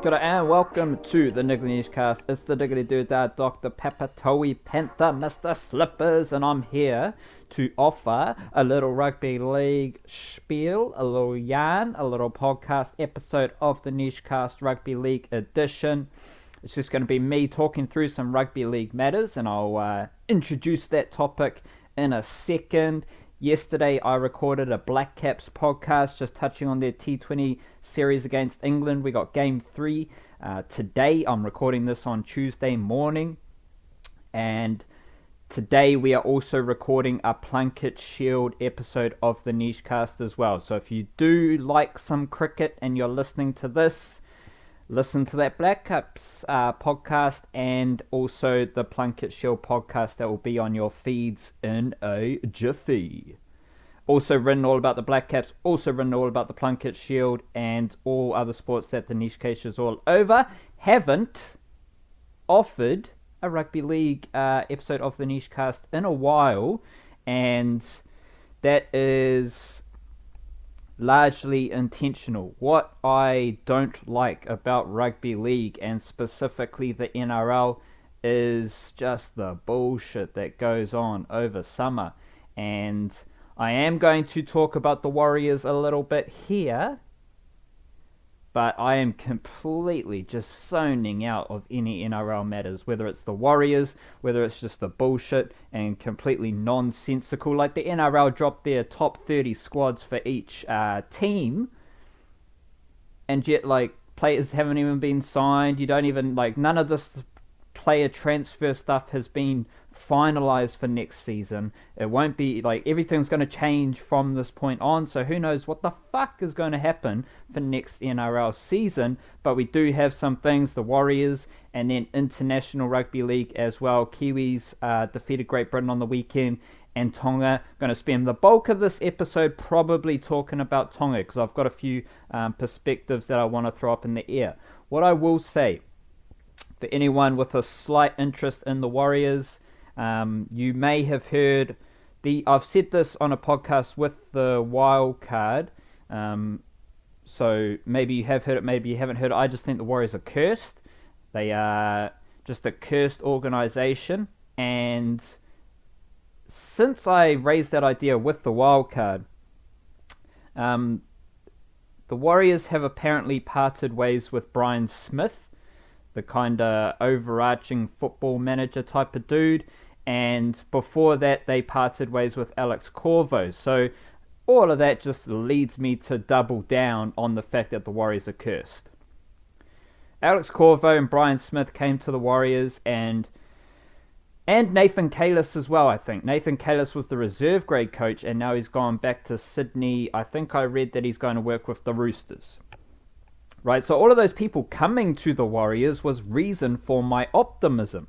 G'day and welcome to the Niggly Newscast. It's the Diggity Doodah, Dr. Papatoe Panther, Mr. Slippers, and I'm here to offer a little rugby league spiel, a little yarn, a little podcast episode of the Newscast Rugby League edition. It's just going to be me talking through some rugby league matters, and I'll introduce that topic in a second. Yesterday I recorded a Black Caps podcast just touching on their T20 series against England. We got Game 3 today. I'm recording this on Tuesday morning. And today we are also recording a Plunket Shield episode of the Newscast as well. So if you do like some cricket and you're listening to this, listen to that Black Caps podcast and also the Plunket Shield podcast that will be on your feeds in a jiffy. Also written all about the Black Caps, also written all about the Plunket Shield and all other sports that the Newscast is all over. Haven't offered a rugby league episode of the Newscast in a while, and that is largely intentional. What I don't like about rugby league, and specifically the NRL, is just the bullshit that goes on over summer. And I am going to talk about the Warriors a little bit here, but I am completely just zoning out of any NRL matters, whether it's the Warriors, whether it's just the bullshit and completely nonsensical. Like the NRL dropped their top 30 squads for each team, and yet like players haven't even been signed. You don't even none of this player transfer stuff has been finalized for next season. It won't be everything's going to change from this point on, so who knows what the fuck is going to happen for next NRL season. But we do have some things, the Warriors and then International Rugby League as well. Kiwis defeated Great Britain on the weekend, and Tonga. Going to spend the bulk of this episode probably talking about Tonga because I've got a few perspectives that I want to throw up in the air. What I will say, for anyone with a slight interest in the Warriors, you may have heard I've said this on a podcast with the wild card, so maybe you have heard it, maybe you haven't heard it. I just think the Warriors are cursed. They are just a cursed organisation, and since I raised that idea with the wild card, the Warriors have apparently parted ways with Brian Smith, the kind of overarching football manager type of dude, and before that they parted ways with Alex Corvo. So all of that just leads me to double down on the fact that the Warriors are cursed. Alex Corvo and Brian Smith came to the Warriors, and Nathan Kalis as well, I think. Nathan Kalis was the reserve grade coach, and now he's gone back to Sydney. I think I read that he's going to work with the Roosters. Right, so all of those people coming to the Warriors was reason for my optimism.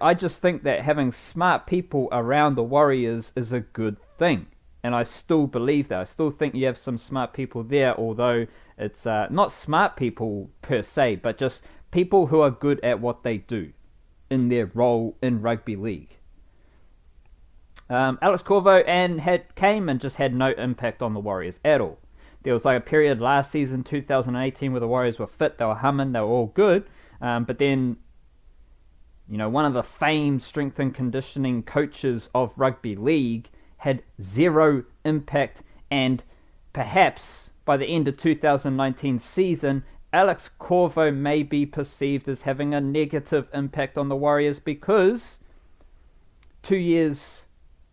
I just think that having smart people around the Warriors is a good thing. And I still believe that. I still think you have some smart people there, although it's not smart people per se, but just people who are good at what they do in their role in rugby league. Alex Corvo came and just had no impact on the Warriors at all. There was a period last season, 2018, where the Warriors were fit, they were humming, they were all good. But then, one of the famed strength and conditioning coaches of rugby league had zero impact, and perhaps by the end of 2019 season, Alex Corvo may be perceived as having a negative impact on the Warriors because 2 years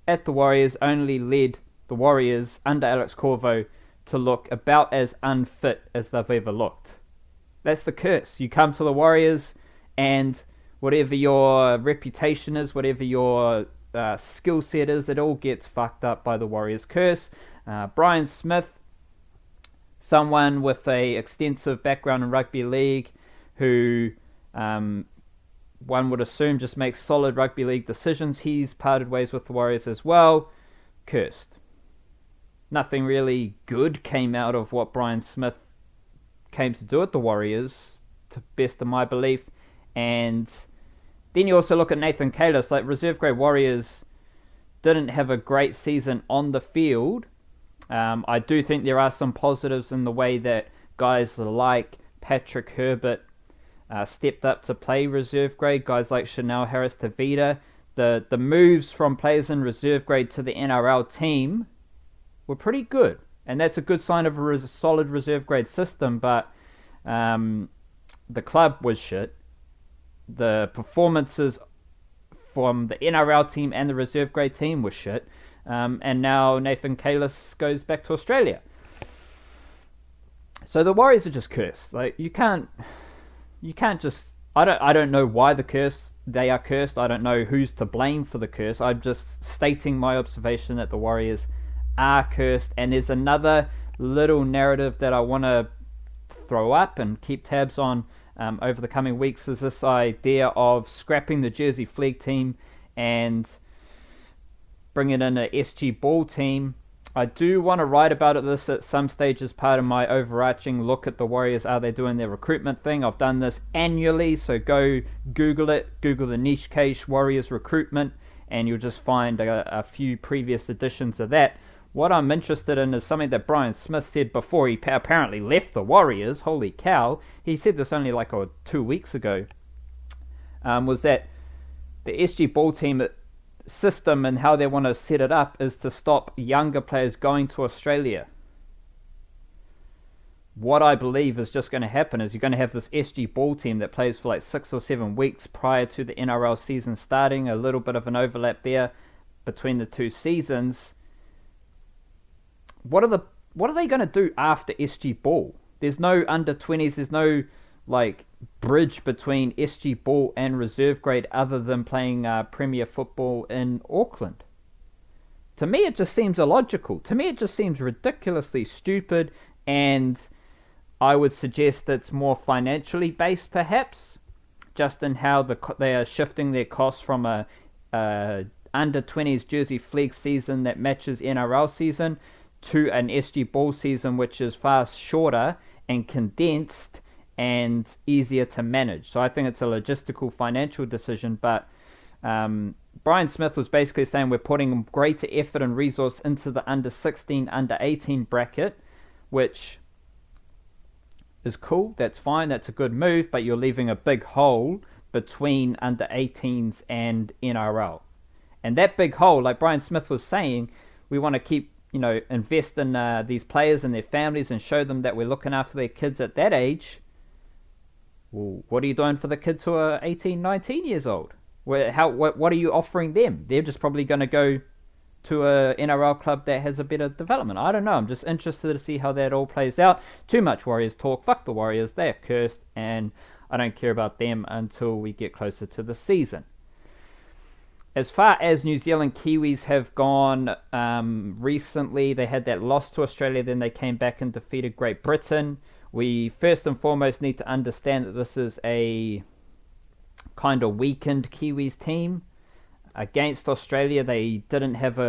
at the Warriors only led the Warriors under Alex Corvo to look about as unfit as they've ever looked. That's the curse. You come to the Warriors, and whatever your reputation is, whatever your skill set is, it all gets fucked up by the Warriors curse. Brian Smith, someone with a extensive background in rugby league, who one would assume just makes solid rugby league decisions. He's parted ways with the Warriors as well. Cursed. Nothing really good came out of what Brian Smith came to do at the Warriors, to best of my belief, and Then you also look at Nathan Kalis. Like, reserve grade Warriors didn't have a great season on the field. I do think there are some positives in the way that guys like Patrick Herbert stepped up to play reserve grade. Guys like Chanel Harris-Tavita. The moves from players in reserve grade to the NRL team were pretty good. And that's a good sign of a solid reserve grade system. But the club was shit. The performances from the NRL team and the reserve grade team were shit. And now Nathan Kalis goes back to Australia. So the Warriors are just cursed. Like, you can't just... I don't know why they are cursed. I don't know who's to blame for the curse. I'm just stating my observation that the Warriors are cursed. And there's another little narrative that I want to throw up and keep tabs on over the coming weeks, is this idea of scrapping the Jersey Flegg team and bringing in an SG Ball team. I do want to write about this at some stage as part of my overarching look at the Warriors. Are they doing their recruitment thing? I've done this annually, so go Google it. Google the niche case Warriors recruitment, and you'll just find a few previous editions of that. What I'm interested in is something that Brian Smith said before he apparently left the Warriors. Holy cow. He said this only like 2 weeks ago. Was that the SG Ball team system and how they want to set it up is to stop younger players going to Australia. What I believe is just going to happen is you're going to have this SG Ball team that plays for like 6 or 7 weeks prior to the NRL season starting. A little bit of an overlap there between the two seasons. What are they going to do after SG Ball? There's no under 20s. There's no like bridge between SG Ball and reserve grade other than playing Premier football in Auckland. To me, it just seems illogical. To me, it just seems ridiculously stupid, and I would suggest it's more financially based, perhaps, just in how they are shifting their costs from a under 20s Jersey Flegg season that matches NRL season to an SG Ball season, which is far shorter and condensed and easier to manage. So I think it's a logistical financial decision, but Brian Smith was basically saying we're putting greater effort and resource into the under 16, under 18 bracket, which is cool, that's fine, that's a good move, but you're leaving a big hole between under 18s and NRL. And that big hole, like Brian Smith was saying, we want to keep, invest in these players and their families and show them that we're looking after their kids at that age. Well, what are you doing for the kids who are 18, 19 years old? What are you offering them? They're just probably going to go to a NRL club that has a better development. I don't know. I'm just interested to see how that all plays out. Too much Warriors talk. Fuck the Warriors. They're cursed, and I don't care about them until we get closer to the season. As far as New Zealand Kiwis have gone recently, they had that loss to Australia, then they came back and defeated Great Britain. We first and foremost need to understand that this is a kind of weakened Kiwis team. Against Australia, they didn't have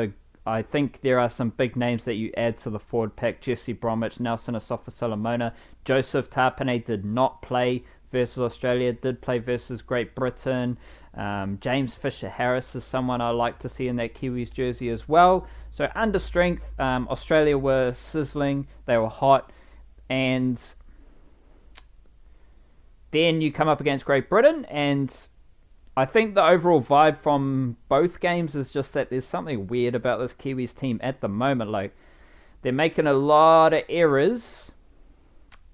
I think there are some big names that you add to the forward pack. Jesse Bromwich, Nelson Asofa-Solomona. Joseph Tapine did not play versus Australia, did play versus Great Britain. James Fisher-Harris is someone I like to see in that Kiwis jersey as well. So under strength, Australia were sizzling, they were hot, and then you come up against Great Britain, and I think the overall vibe from both games is just that there's something weird about this Kiwis team at the moment. Like, they're making a lot of errors,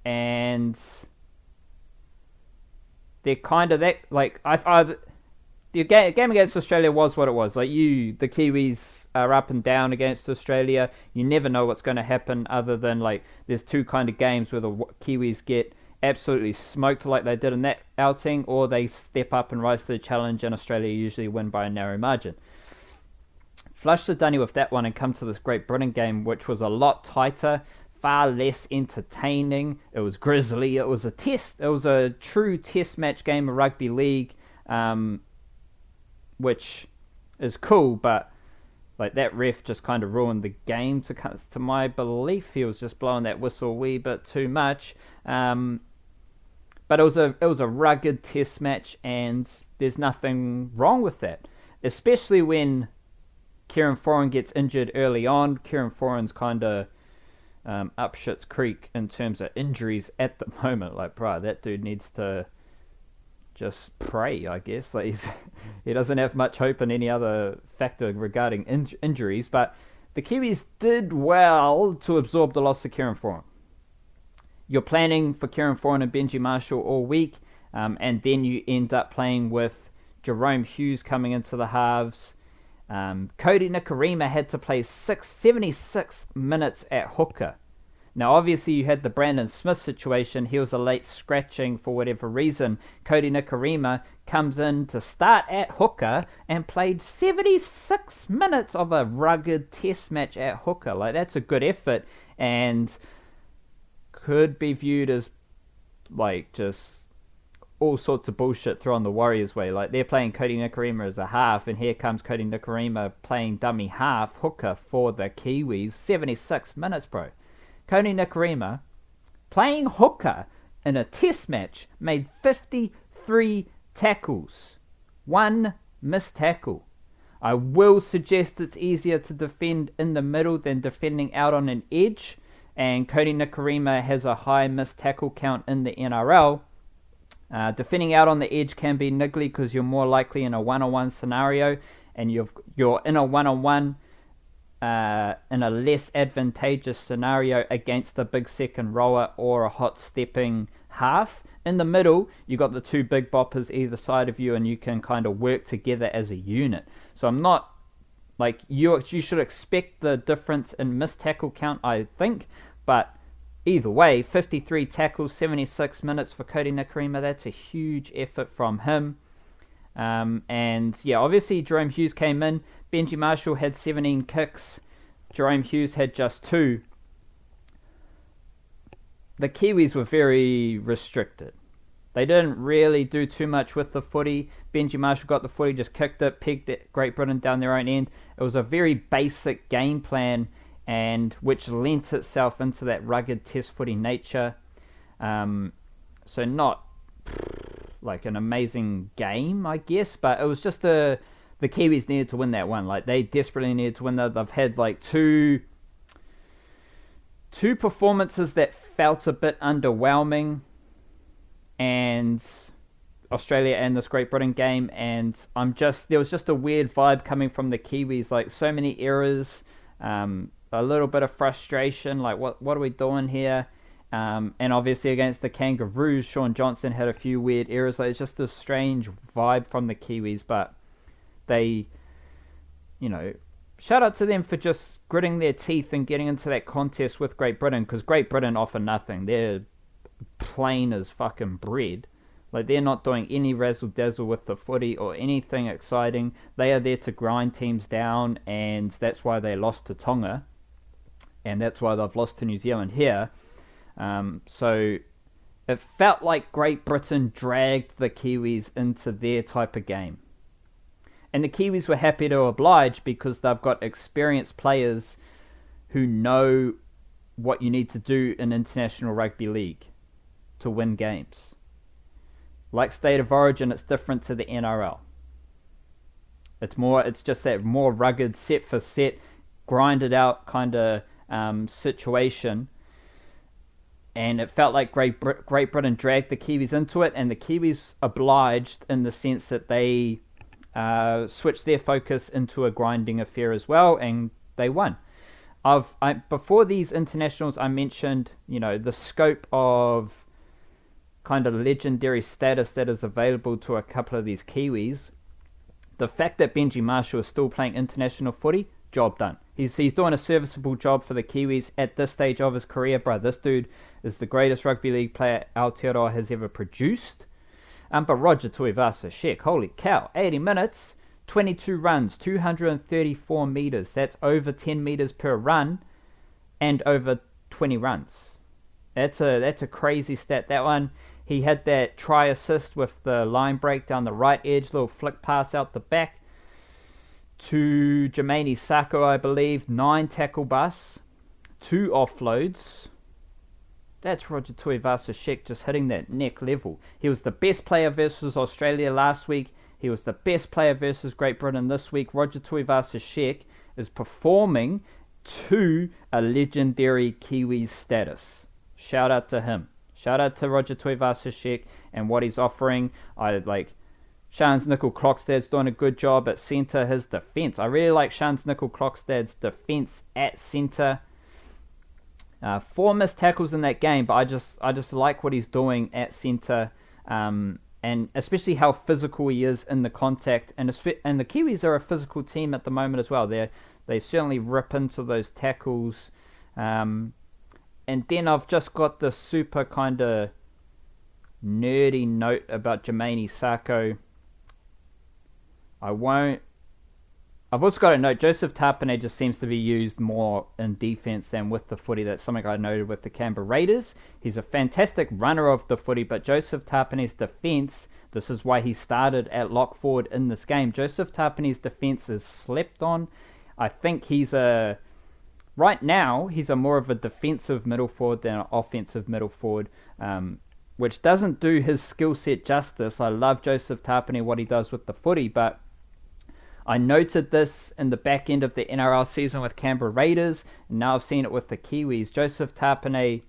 and they're kind of that, like, the game against Australia was what it was. Like, the Kiwis are up and down against Australia. You never know what's going to happen, other than, like, there's two kind of games where the Kiwis get absolutely smoked like they did in that outing, or they step up and rise to the challenge, and Australia usually win by a narrow margin. Flush the dunny with that one and come to this Great Britain game, which was a lot tighter, far less entertaining. It was grisly. It was a test. It was a true test match game of rugby league, which is cool, but like, that ref just kind of ruined the game to my belief. He was just blowing that whistle a wee bit too much. But it was a rugged test match, and there's nothing wrong with that, especially when Kieran Foran gets injured early on. Kieran Foran's kind of up shit's creek in terms of injuries at the moment. Like, bro, that dude needs to just pray, I guess. Like, he doesn't have much hope in any other factor regarding injuries. But the Kiwis did well to absorb the loss of Kieran Foran. You're planning for Kieran Foran and Benji Marshall all week, and then you end up playing with Jerome Hughes coming into the halves. Cody Nikorima had to play 76 minutes at hooker. Now, obviously, you had the Brandon Smith situation. He was a late scratching for whatever reason. Cody Nikorima comes in to start at hooker and played 76 minutes of a rugged test match at hooker. Like, that's a good effort, and could be viewed as, like, just all sorts of bullshit thrown the Warriors' way. Like, they're playing Cody Nikorima as a half, and here comes Cody Nikorima playing dummy half hooker for the Kiwis. 76 minutes, bro. Cody Nikorima, playing hooker in a test match, made 53 tackles. One missed tackle. I will suggest it's easier to defend in the middle than defending out on an edge, and Cody Nikorima has a high missed tackle count in the NRL. Defending out on the edge can be niggly because you're more likely in a one-on-one scenario, and you're in a one-on-one in a less advantageous scenario against a big second rower or a hot stepping half. In the middle, you got the two big boppers either side of you, and you can kind of work together as a unit. So I'm not like you should expect the difference in missed tackle count, I think, but either way, 53 tackles, 76 minutes for Cody Nikorima. That's a huge effort from him. And yeah, obviously Jerome Hughes came in. Benji Marshall had 17 kicks. Jerome Hughes had just 2. The Kiwis were very restricted. They didn't really do too much with the footy. Benji Marshall got the footy, just kicked it, pegged it, Great Britain down their own end. It was a very basic game plan, and which lent itself into that rugged test footy nature. So not like an amazing game, I guess, but it was just the Kiwis needed to win that one. Like, they desperately needed to win that. They've had like two performances that felt a bit underwhelming, and Australia and this Great Britain game, and there was just a weird vibe coming from the Kiwis, like so many errors, a little bit of frustration, like what are we doing here? And obviously against the Kangaroos, Sean Johnson had a few weird errors. Like, it's just a strange vibe from the Kiwis, but they, shout out to them for just gritting their teeth and getting into that contest with Great Britain, because Great Britain offer nothing. They're plain as fucking bread. Like, they're not doing any razzle-dazzle with the footy or anything exciting. They are there to grind teams down, and that's why they lost to Tonga, and that's why they've lost to New Zealand here. So it felt like Great Britain dragged the Kiwis into their type of game. And the Kiwis were happy to oblige, because they've got experienced players who know what you need to do in International Rugby League to win games. Like State of Origin, it's different to the NRL. It's just that more rugged, set for set, grinded out kind of situation. And it felt like Great Britain dragged the Kiwis into it, and the Kiwis obliged in the sense that they switched their focus into a grinding affair as well, and they won. Before these internationals, I mentioned, the scope of kind of legendary status that is available to a couple of these Kiwis. The fact that Benji Marshall is still playing international footy, job done. He's doing a serviceable job for the Kiwis at this stage of his career, bro. This dude is the greatest rugby league player Aotearoa has ever produced. But Roger Tuivasa, Sheck, holy cow, 80 minutes, 22 runs, 234 metres. That's over 10 metres per run, and over 20 runs. That's a crazy stat. That one, he had that try assist with the line break down the right edge, little flick pass out the back to Jermaine Sako, I believe. 9 tackle busts, 2 offloads, That's Roger Tuivasa-Sheck just hitting that neck level. He was the best player versus Australia last week. He was the best player versus Great Britain this week. Roger Tuivasa-Sheck is performing to a legendary Kiwis status. Shout out to him. Shout out to Roger Tuivasa-Sheck and what he's offering. I like Shans Nickel-Klokstad's doing a good job at centre. His defence. I really like Shans Nickel-Klokstad's defence at centre. 4 missed tackles in that game, but I just like what he's doing at centre, and especially how physical he is in the contact. And the Kiwis are a physical team at the moment as well. They certainly rip into those tackles. And then I've just got this super kind of nerdy note about Jermaine Sako. I've also got a note, Joseph Tapine just seems to be used more in defence than with the footy. That's something I noted with the Canberra Raiders. He's a fantastic runner of the footy, but Joseph Tapine's defence, this is why he started at lock forward in this game. Joseph Tapine's defence is slept on. I think right now, he's more of a defensive middle forward than an offensive middle forward, which doesn't do his skill set justice. I love Joseph Tapine, what he does with the footy, but I noted this in the back end of the NRL season with Canberra Raiders, and now I've seen it with the Kiwis. Joseph Tapine,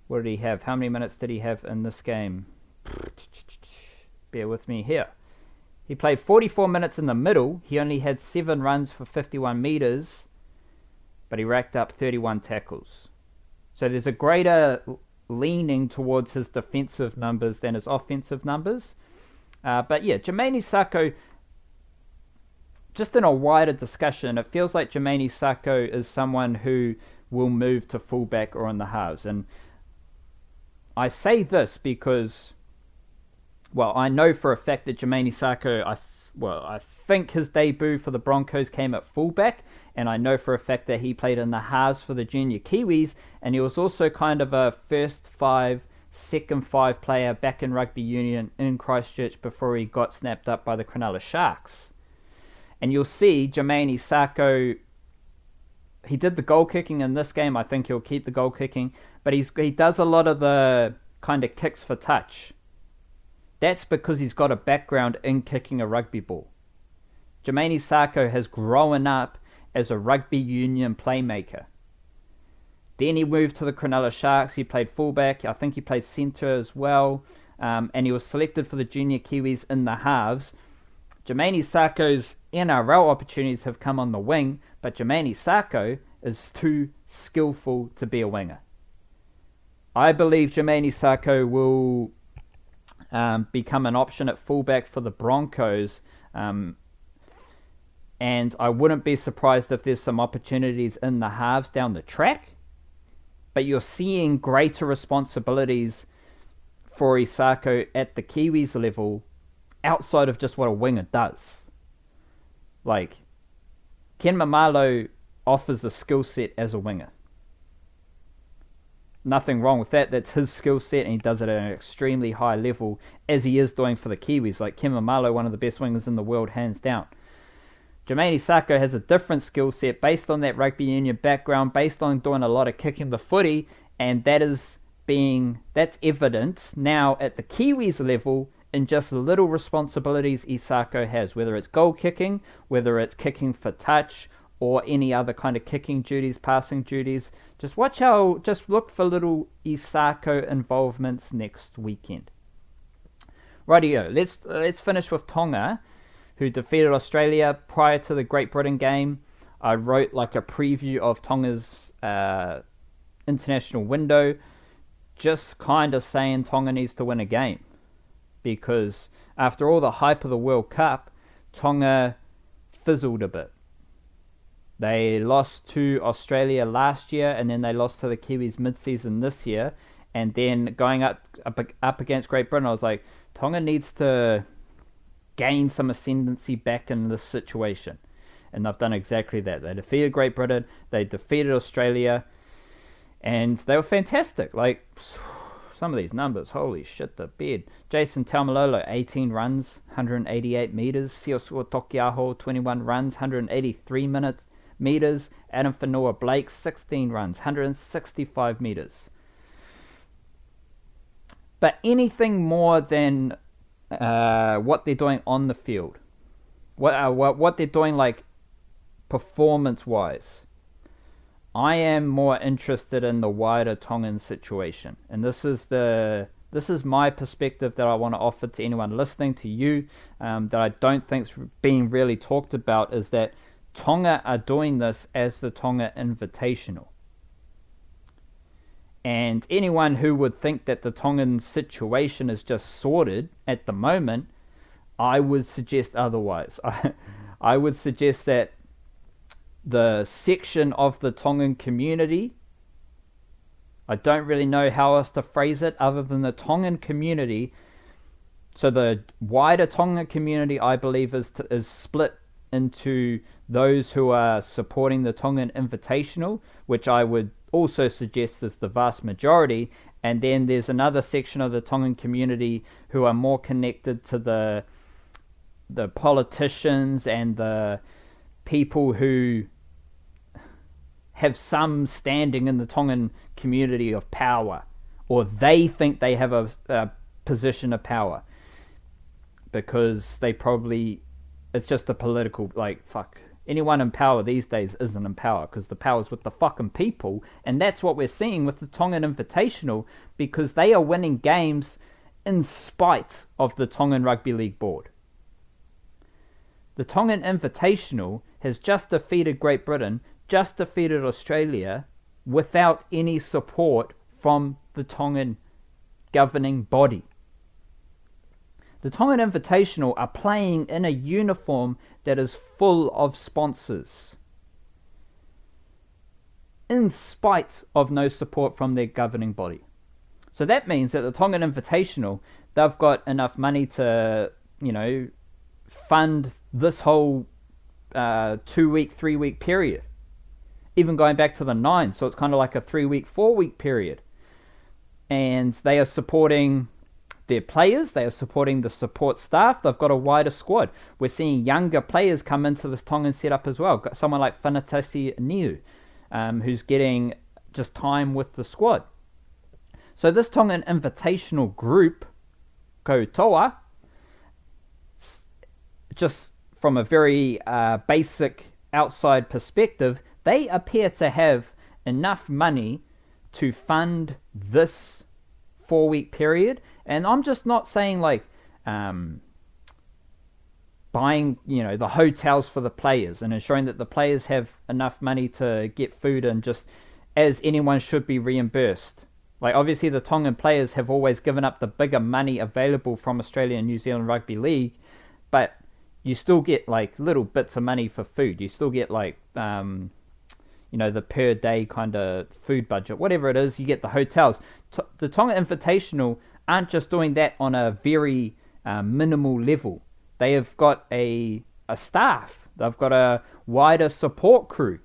what did he have? How many minutes did he have in this game? Bear with me here. He played 44 minutes in the middle. He only had 7 runs for 51 metres, but he racked up 31 tackles. So there's a greater leaning towards his defensive numbers than his offensive numbers. But yeah, Jermaine Sako, just in a wider discussion, it feels like Jermaine Sako is someone who will move to fullback or in the halves. And I say this because, well, I know for a fact that Jermaine Sako, I think his debut for the Broncos came at fullback, and I know for a fact that he played in the halves for the junior Kiwis, and he was also kind of a first 5, second 5 player back in rugby union in Christchurch before he got snapped up by the Cronulla Sharks. And you'll see Jermaine Sako, he did the goal kicking in this game. I think he'll keep the goal kicking, but he does a lot of the kind of kicks for touch. That's because he's got a background in kicking a rugby ball. Jermaine Sako has grown up as a rugby union playmaker. Then he moved to the Cronulla Sharks. He played fullback. I think he played centre as well. And he was selected for the junior Kiwis in the halves. Jermaine Sako's NRL opportunities have come on the wing, but Jermaine Sako is too skillful to be a winger. I believe Jermaine Sako will become an option at fullback for the Broncos, and I wouldn't be surprised if there's some opportunities in the halves down the track, but you're seeing greater responsibilities for Isako at the Kiwis level outside of just what a winger does. Like, Ken Mamalo offers a skill set as a winger. Nothing wrong with that. That's his skill set, and he does it at an extremely high level, as he is doing for the Kiwis. Like, Ken Mamalo, one of the best wingers in the world, hands down. Jermaine Sako has a different skill set based on that rugby union background, based on doing a lot of kicking the footy, and that's evident now at the Kiwis level in just the little responsibilities Isako has, whether it's goal kicking, whether it's kicking for touch, or any other kind of kicking duties, passing duties. Just look for little Isako involvements next weekend. Rightio, let's finish with Tonga, who defeated Australia prior to the Great Britain game. I wrote like a preview of Tonga's international window, just kind of saying Tonga needs to win a game. Because after all the hype of the World Cup, Tonga fizzled a bit. They lost to Australia last year, and then they lost to the Kiwis mid-season this year. And then going up against Great Britain, I was like, Tonga needs to gain some ascendancy back in this situation. And they've done exactly that. They defeated Great Britain, they defeated Australia, and they were fantastic. Like, some of these numbers, holy shit, the bed. Jason Taumalolo, 18 runs, 188 metres. Siosua Tokiaho, 21 runs, 183 metres. Adam Whanua Blake, 16 runs, 165 metres. But anything more than what they're doing on the field, what they're doing like performance-wise, I am more interested in the wider Tongan situation, and this is my perspective that I want to offer to anyone listening, to you, that I don't think's being really talked about, is that Tonga are doing this as the Tonga Invitational. And anyone who would think that the Tongan situation is just sorted at the moment, I would suggest otherwise. I would suggest that the section of the Tongan community, I don't really know how else to phrase it other than the Tongan community. So the wider Tongan community, I believe, is split into those who are supporting the Tongan Invitational, which I would also suggest is the vast majority, and then there's another section of the Tongan community who are more connected to the politicians and the people who have some standing in the Tongan community of power, or they think they have a position of power, because they probably, it's just a political, like, fuck, anyone in power these days isn't in power, because the power's with the fucking people. And that's what we're seeing with the Tongan Invitational, because they are winning games in spite of the Tongan Rugby League board. The Tongan Invitational has just defeated Great Britain, just defeated Australia, without any support from the Tongan governing body. The Tongan Invitational are playing in a uniform that is full of sponsors, in spite of no support from their governing body. So that means that the Tongan Invitational, they've got enough money to, fund this whole 2-week, 3-week period. Even going back to the 9, so it's kind of like a 3-week, 4-week period. And they are supporting their players, they are supporting the support staff, they've got a wider squad. We're seeing younger players come into this Tongan setup as well. Got someone like Whanatasi Niu, who's getting just time with the squad. So this Tongan Invitational group, koutoa, just from a very basic outside perspective, they appear to have enough money to fund this 4-week period. And I'm just not saying like buying, the hotels for the players and ensuring that the players have enough money to get food, and just as anyone should be reimbursed. Like, obviously the Tongan players have always given up the bigger money available from Australia and New Zealand Rugby League, but you still get like little bits of money for food. You still get like the per day kind of food budget, whatever it is. You get the hotels. The Tonga Invitational aren't just doing that on a very minimal level. They have got a staff. They've got a wider support crew.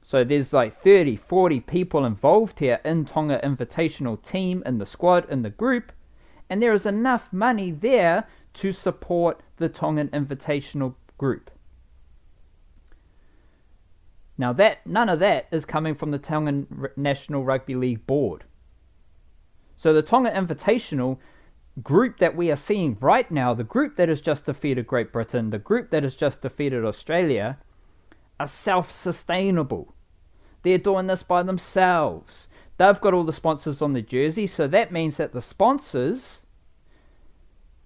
So there's like 30, 40 people involved here in Tonga Invitational team, in the squad, in the group, and there is enough money there to support the Tongan Invitational group. Now none of that is coming from the Tongan National Rugby League board. So the Tonga Invitational group that we are seeing right now, the group that has just defeated Great Britain, the group that has just defeated Australia, are self-sustainable. They're doing this by themselves. They've got all the sponsors on their jersey, so that means that the sponsors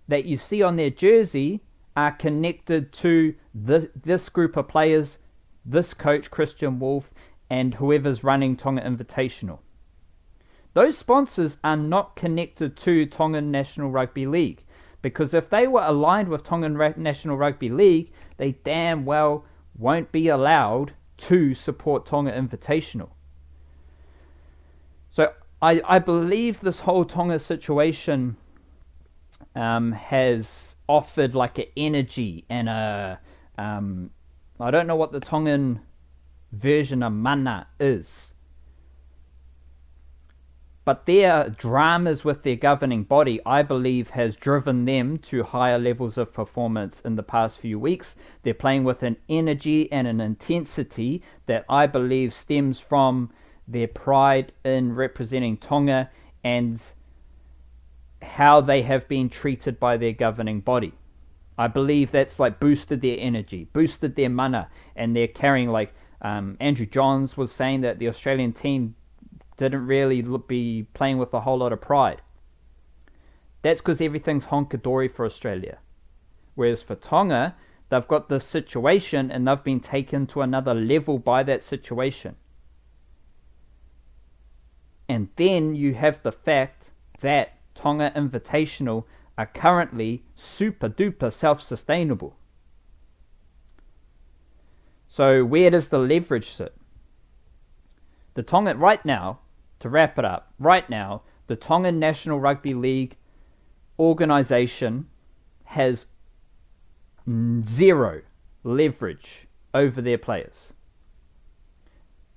that you see on their jersey are connected to this group of players, this coach, Christian Wolf, and whoever's running Tonga Invitational. Those sponsors are not connected to Tongan National Rugby League, because if they were aligned with Tongan National Rugby League, they damn well won't be allowed to support Tonga Invitational. So I believe this whole Tonga situation has offered like an energy and a I don't know what the Tongan version of mana is, but their dramas with their governing body, I believe, has driven them to higher levels of performance in the past few weeks. They're playing with an energy and an intensity that I believe stems from their pride in representing Tonga, and how they have been treated by their governing body. I believe that's like boosted their energy, boosted their mana, and they're carrying like Andrew Johns was saying that the Australian team didn't really be playing with a whole lot of pride. That's because everything's honka-dory for Australia. Whereas for Tonga, they've got this situation and they've been taken to another level by that situation. And then you have the fact that Tonga Invitational are currently super duper self-sustainable. So where does the leverage sit? The Tonga, right now, to wrap it up, right now, the Tonga National Rugby League organisation has zero leverage over their players.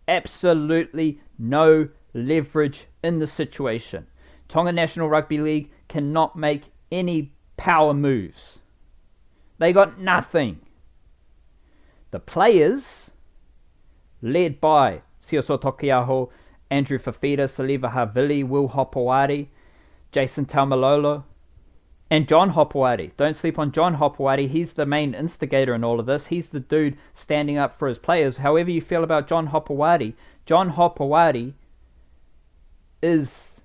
Absolutely no leverage in the situation. Tonga National Rugby League cannot make any power moves. They got nothing. The players, led by Sioso Tokiaho, Andrew Fafita, Saliva Havili, Will Hopewadi, Jason Taumalolo, and John Hopewadi. Don't sleep on John Hopewadi. He's the main instigator in all of this. He's the dude standing up for his players. However you feel about John Hopewadi is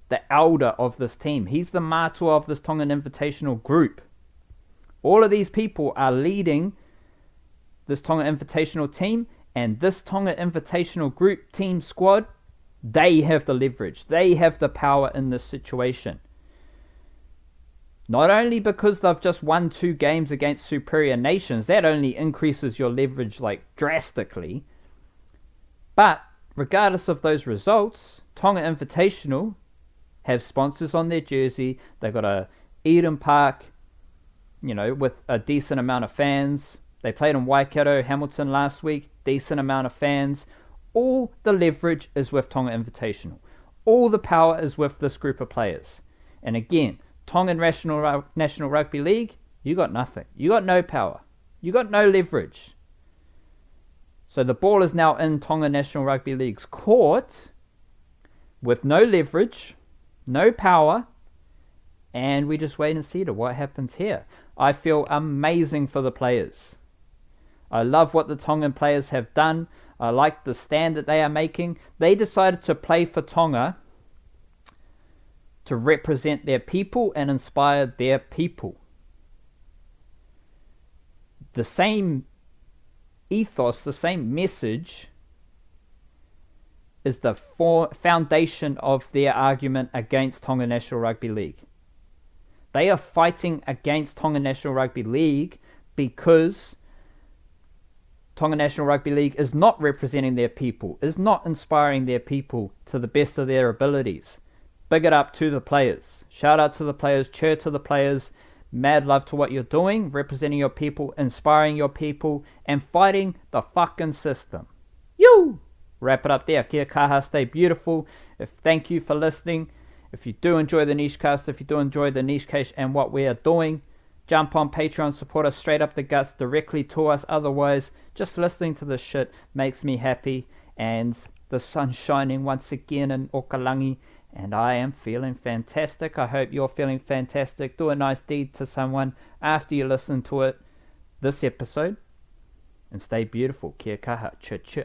the elder of this team. He's the matua of this Tongan Invitational group. All of these people are leading this Tonga Invitational team, and this Tonga Invitational group team squad, they have the leverage. They have the power in this situation. Not only because they've just won 2 games against superior nations, that only increases your leverage like drastically, but regardless of those results, Tonga Invitational have sponsors on their jersey. They've got a Eden Park, with a decent amount of fans. They played in Waikato, Hamilton last week, decent amount of fans. All the leverage is with Tonga Invitational. All the power is with this group of players. And again, Tongan National Rugby League, you got nothing. You got no power. You got no leverage. So the ball is now in Tonga National Rugby League's court with no leverage, no power, and we just wait and see to what happens here. I feel amazing for the players. I love what the Tongan players have done. I like the stand that they are making. They decided to play for Tonga to represent their people and inspire their people. The same ethos, the same message is the foundation of their argument against Tonga National Rugby League. They are fighting against Tonga National Rugby League because Tonga National Rugby League is not representing their people, is not inspiring their people to the best of their abilities. Big it up to the players. Shout out to the players, cheer to the players. Mad love to what you're doing, representing your people, inspiring your people, and fighting the fucking system. You! Wrap it up there. Kia kaha, stay beautiful. Thank you for listening. If you do enjoy the Nichecast, if you do enjoy the Nichecast and what we are doing, jump on Patreon, support us straight up the guts, directly to us. Otherwise, just listening to this shit makes me happy. And the sun's shining once again in Okalangi, and I am feeling fantastic. I hope you're feeling fantastic. Do a nice deed to someone after you listen to this episode, and stay beautiful. Kia kaha, cha cha.